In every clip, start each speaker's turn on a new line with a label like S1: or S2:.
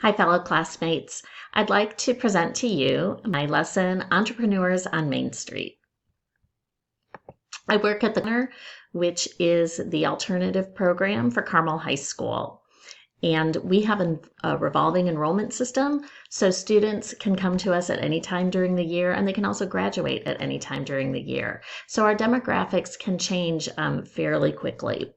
S1: Hi, fellow classmates. I'd like to present to you my lesson, Entrepreneurs on Main Street. I work at the Center, which is the alternative program for Carmel High School. And we have a revolving enrollment system, so students can come to us at any time during the year, and they can also graduate at any time during the year. So our demographics can change fairly quickly.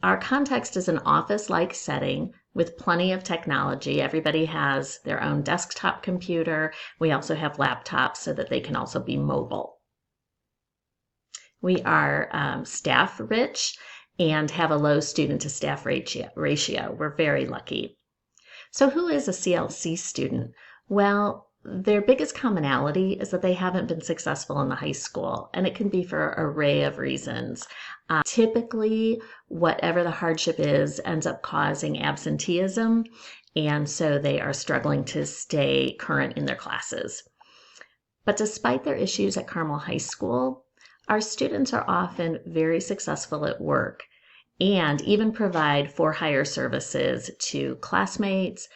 S1: Our context is an office-like setting with plenty of technology. Everybody has their own desktop computer. We also have laptops so that they can also be mobile. We are staff rich and have a low student to staff ratio. We're very lucky. So who is a CLC student? Well, their biggest commonality is that they haven't been successful in the high school, and it can be for an array of reasons. Typically, whatever the hardship is ends up causing absenteeism, and so they are struggling to stay current in their classes. But despite their issues at Carmel High School, our students are often very successful at work and even provide for-hire services to classmates,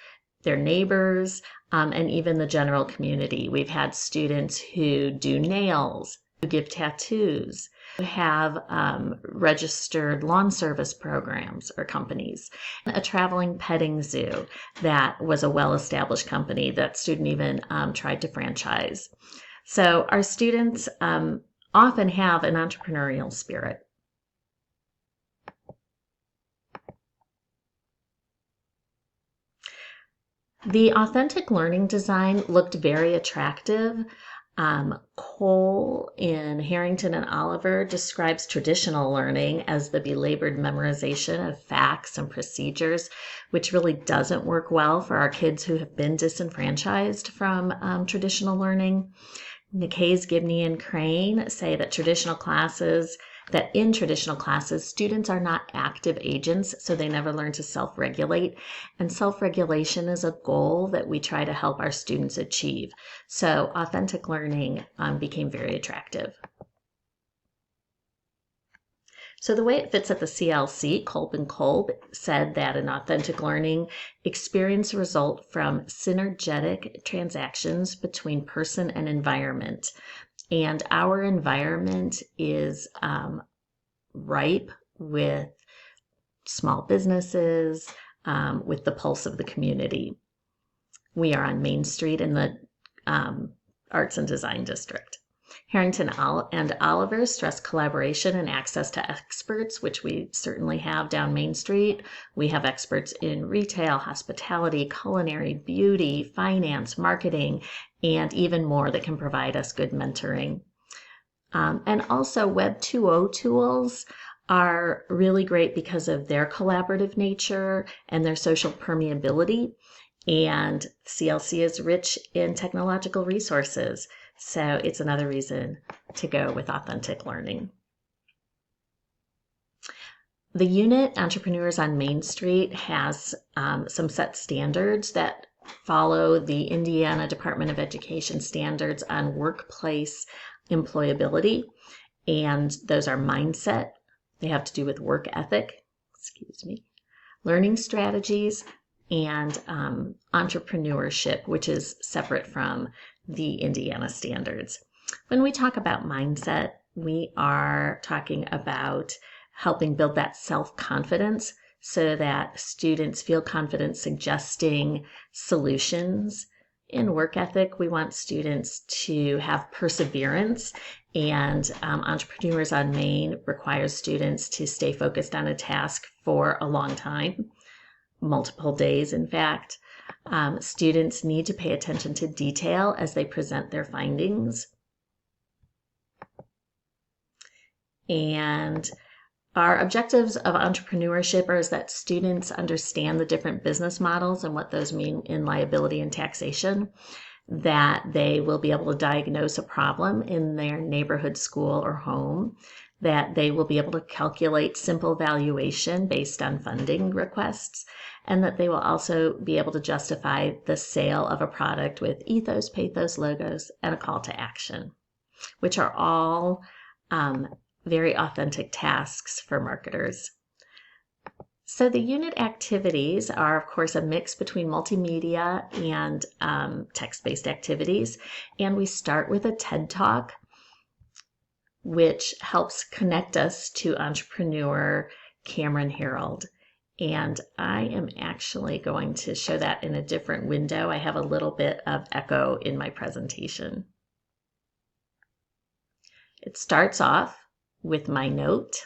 S1: their neighbors, and even the general community. We've had students who do nails, who give tattoos, who have registered lawn service programs or companies. A traveling petting zoo that was a well-established company that student even tried to franchise. So our students often have an entrepreneurial spirit. The authentic learning design looked very attractive. Cole in Harrington and Oliver describes traditional learning as the belabored memorization of facts and procedures, which really doesn't work well for our kids who have been disenfranchised from traditional learning. Nicaise, Gibney, and Crane say that in traditional classes, students are not active agents, so they never learn to self-regulate. And self-regulation is a goal that we try to help our students achieve. So authentic learning became very attractive. So the way it fits at the CLC, Kolb and Kolb said that an authentic learning experience result from synergetic transactions between person and environment. And our environment is ripe with small businesses, with the pulse of the community. We are on Main Street in the Arts and Design District. Harrington and Oliver stress collaboration and access to experts, which we certainly have down Main Street. We have experts in retail, hospitality, culinary, beauty, finance, marketing, and even more that can provide us good mentoring. And also Web 2.0 tools are really great because of their collaborative nature and their social permeability. And CLC is rich in technological resources. So it's another reason to go with authentic learning. The unit, Entrepreneurs on Main Street, has some set standards that follow the Indiana Department of Education standards on workplace employability. And those are mindset. They have to do with work ethic, learning strategies, and entrepreneurship, which is separate from the Indiana standards. When we talk about mindset, we are talking about helping build that self-confidence so that students feel confident suggesting solutions. In work ethic, we want students to have perseverance, and Entrepreneurs on Main requires students to stay focused on a task for a long time, multiple days, in fact. Students need to pay attention to detail as they present their findings. And our objectives of entrepreneurship are that students understand the different business models and what those mean in liability and taxation, that they will be able to diagnose a problem in their neighborhood school or home, that they will be able to calculate simple valuation based on funding requests, and that they will also be able to justify the sale of a product with ethos, pathos, logos, and a call to action, which are all very authentic tasks for marketers. So the unit activities are, of course, a mix between multimedia and text-based activities. And we start with a TED Talk, which helps connect us to entrepreneur Cameron Herold. And I am actually going to show that in a different window. I have a little bit of echo in my presentation. It starts off with my note.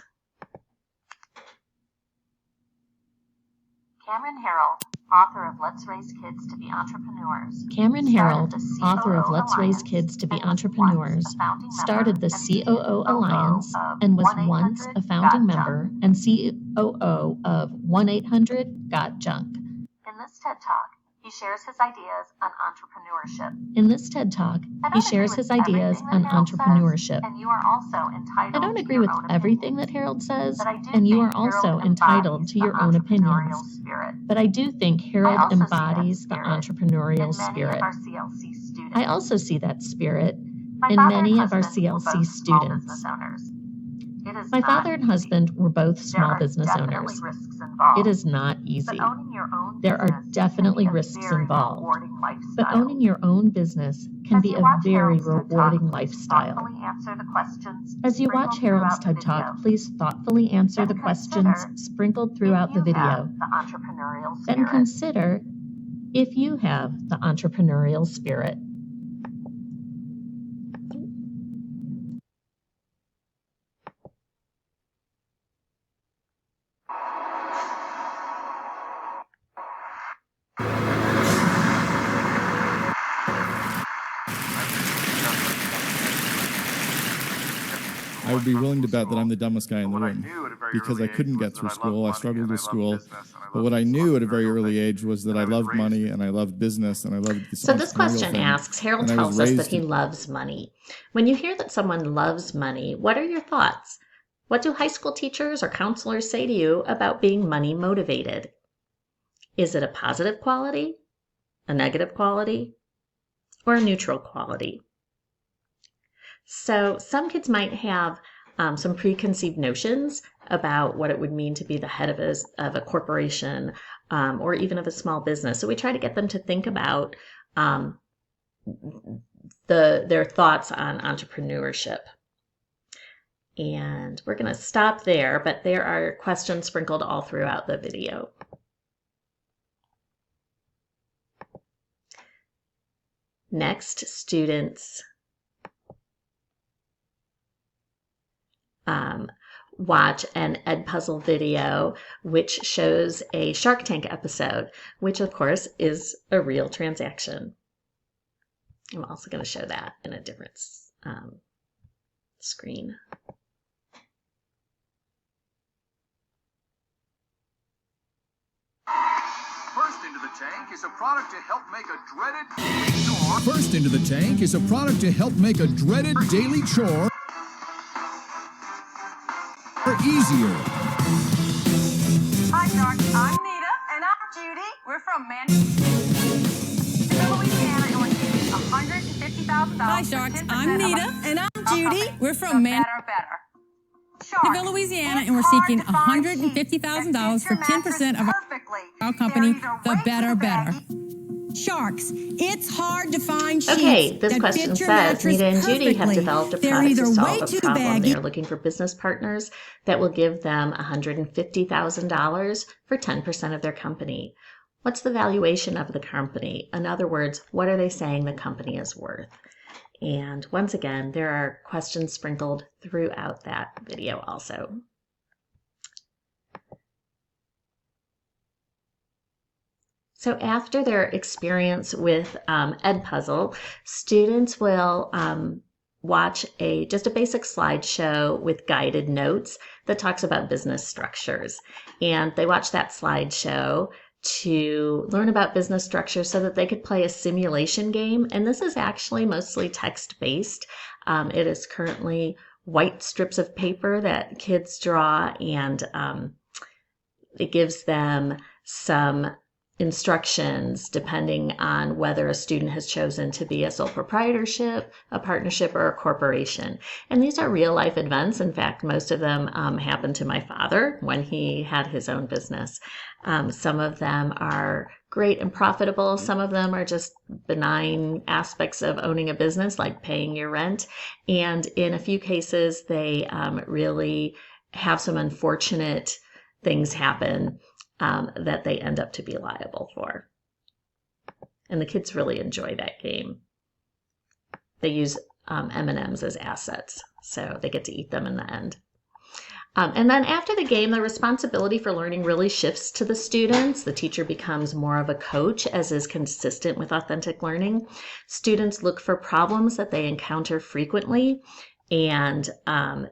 S2: Cameron Herold, author of Let's Raise Kids to Be Entrepreneurs.
S1: Cameron Herold, author of Let's Raise Kids to Be Entrepreneurs, started the COO Alliance and was once a founding member and COO of 1-800-GOT-JUNK.
S2: In this TED Talk, he shares his ideas on entrepreneurship.
S1: In this TED Talk, he shares his ideas on entrepreneurship.
S2: And you are also entitled.
S1: I don't agree with everything that Herold says, and you are also entitled to your own opinions. But I do think Herold embodies the entrepreneurial spirit. I also see that spirit in many of our CLC students. My father and husband were both small business owners. It is not easy. There are definitely risks involved. But owning your own business can be a very rewarding lifestyle. As you watch Herold's TED Talk, please thoughtfully answer the questions sprinkled throughout the video. And consider if you have the entrepreneurial spirit.
S3: I would be willing to bet that I'm the dumbest guy in the room because I couldn't get through school. I struggled with school. But what I knew at a very early age was that I loved money and I loved business and I loved this.
S1: So this question asks, Herold tells us that he loves money. When you hear that someone loves money, what are your thoughts? What do high school teachers or counselors say to you about being money motivated? Is it a positive quality, a negative quality, or a neutral quality? So some kids might have some preconceived notions about what it would mean to be the head of a corporation or even of a small business. So we try to get them to think about their thoughts on entrepreneurship. And we're going to stop there, but there are questions sprinkled all throughout the video. Next, students watch an Edpuzzle video which shows a Shark Tank episode, which of course is a real transaction. I'm also going to show that in a different screen.
S4: First into the tank is a product to help make a dreaded daily chore.
S3: First into the tank is a product to help make a dreaded daily chore easier.
S5: Hi, Sharks. I'm Nita. And I'm Judy. We're from Louisiana, and we're seeking $150,000.
S6: Hi, Sharks. I'm Nita. And I'm Judy. We're from
S5: Better. Sharks,
S6: Louisiana, and we're seeking $150,000 for 10% of our company, The Better. Sharks, it's hard to find sheets.
S1: Okay, this
S6: that
S1: question
S6: fit your
S1: says, Nita and Judy have
S6: perfectly.
S1: developed a
S6: They're
S1: product
S6: either
S1: to
S6: way
S1: solve a
S6: too
S1: problem.
S6: baggy.
S1: They're looking for business partners that will give them $150,000 for 10% of their company. What's the valuation of the company? In other words, what are they saying the company is worth? And once again, there are questions sprinkled throughout that video also. So after their experience with Edpuzzle, students will watch just a basic slideshow with guided notes that talks about business structures. And they watch that slideshow to learn about business structure so that they could play a simulation game. And this is actually mostly text-based. It is currently white strips of paper that kids draw, and it gives them some instructions depending on whether a student has chosen to be a sole proprietorship, a partnership, or a corporation. And these are real life events. In fact, most of them happened to my father when he had his own business. Some of them are great and profitable. Some of them are just benign aspects of owning a business, like paying your rent. And in a few cases, they really have some unfortunate things happen that they end up to be liable for. And the kids really enjoy that game. They use M&Ms as assets, so they get to eat them in the end. And then after the game, the responsibility for learning really shifts to the students. The teacher becomes more of a coach, as is consistent with authentic learning. Students look for problems that they encounter frequently, and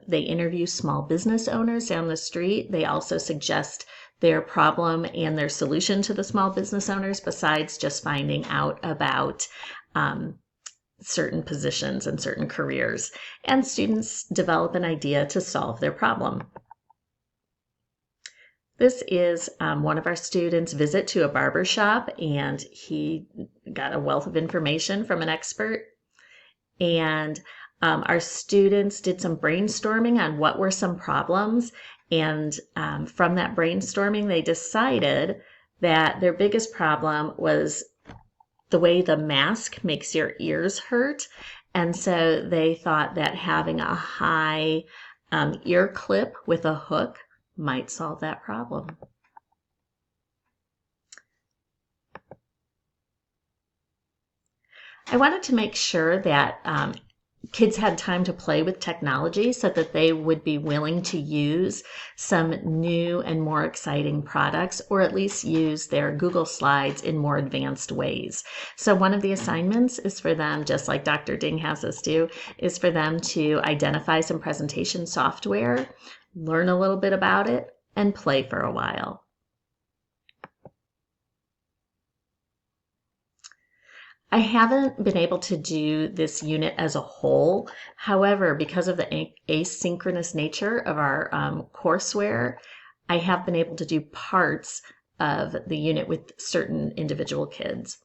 S1: they interview small business owners down the street. They also suggest their problem and their solution to the small business owners, besides just finding out about certain positions and certain careers. And students develop an idea to solve their problem. This is one of our students' visit to a barber shop, and he got a wealth of information from an expert. And our students did some brainstorming on what were some problems. And from that brainstorming, they decided that their biggest problem was the way the mask makes your ears hurt. And so they thought that having a high ear clip with a hook might solve that problem. I wanted to make sure that kids had time to play with technology so that they would be willing to use some new and more exciting products, or at least use their Google Slides in more advanced ways. So one of the assignments is for them, just like Dr. Ding has us do, is for them to identify some presentation software, learn a little bit about it, and play for a while. I haven't been able to do this unit as a whole. However, because of the asynchronous nature of our courseware, I have been able to do parts of the unit with certain individual kids.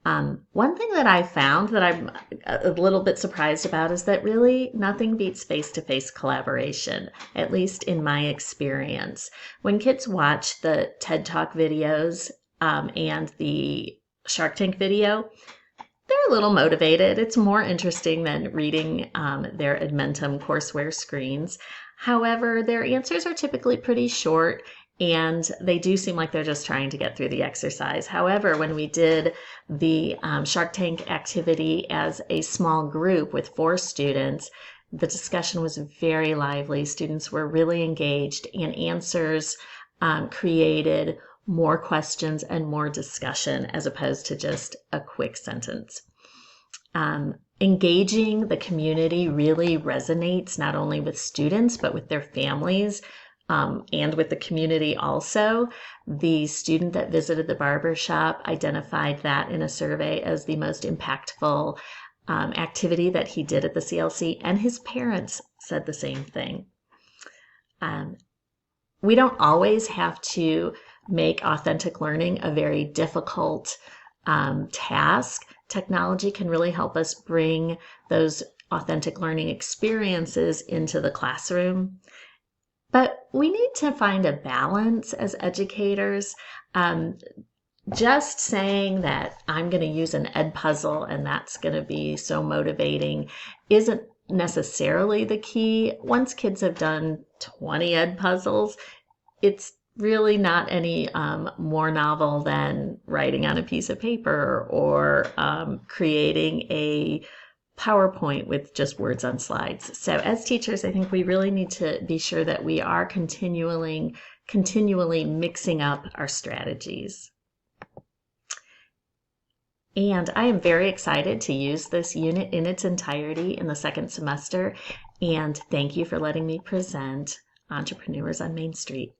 S1: One thing that I found that I'm a little bit surprised about is that really nothing beats face-to-face collaboration, at least in my experience. When kids watch the TED Talk videos and the Shark Tank video, they're a little motivated. It's more interesting than reading their Edmentum courseware screens. However, their answers are typically pretty short, and they do seem like they're just trying to get through the exercise. However, when we did the Shark Tank activity as a small group with 4 students, the discussion was very lively. Students were really engaged, and answers created more questions and more discussion as opposed to just a quick sentence. Engaging the community really resonates not only with students, but with their families and with the community also. The student that visited the barber shop identified that in a survey as the most impactful activity that he did at the CLC, and his parents said the same thing. We don't always have to make authentic learning a very difficult task. Technology can really help us bring those authentic learning experiences into the classroom. But we need to find a balance as educators. Just saying that I'm going to use an ed puzzle and that's going to be so motivating isn't necessarily the key. Once kids have done 20 ed puzzles, it's really not any more novel than writing on a piece of paper or creating a PowerPoint with just words on slides. So as teachers, I think we really need to be sure that we are continually mixing up our strategies. And I am very excited to use this unit in its entirety in the second semester. And thank you for letting me present Entrepreneurs on Main Street.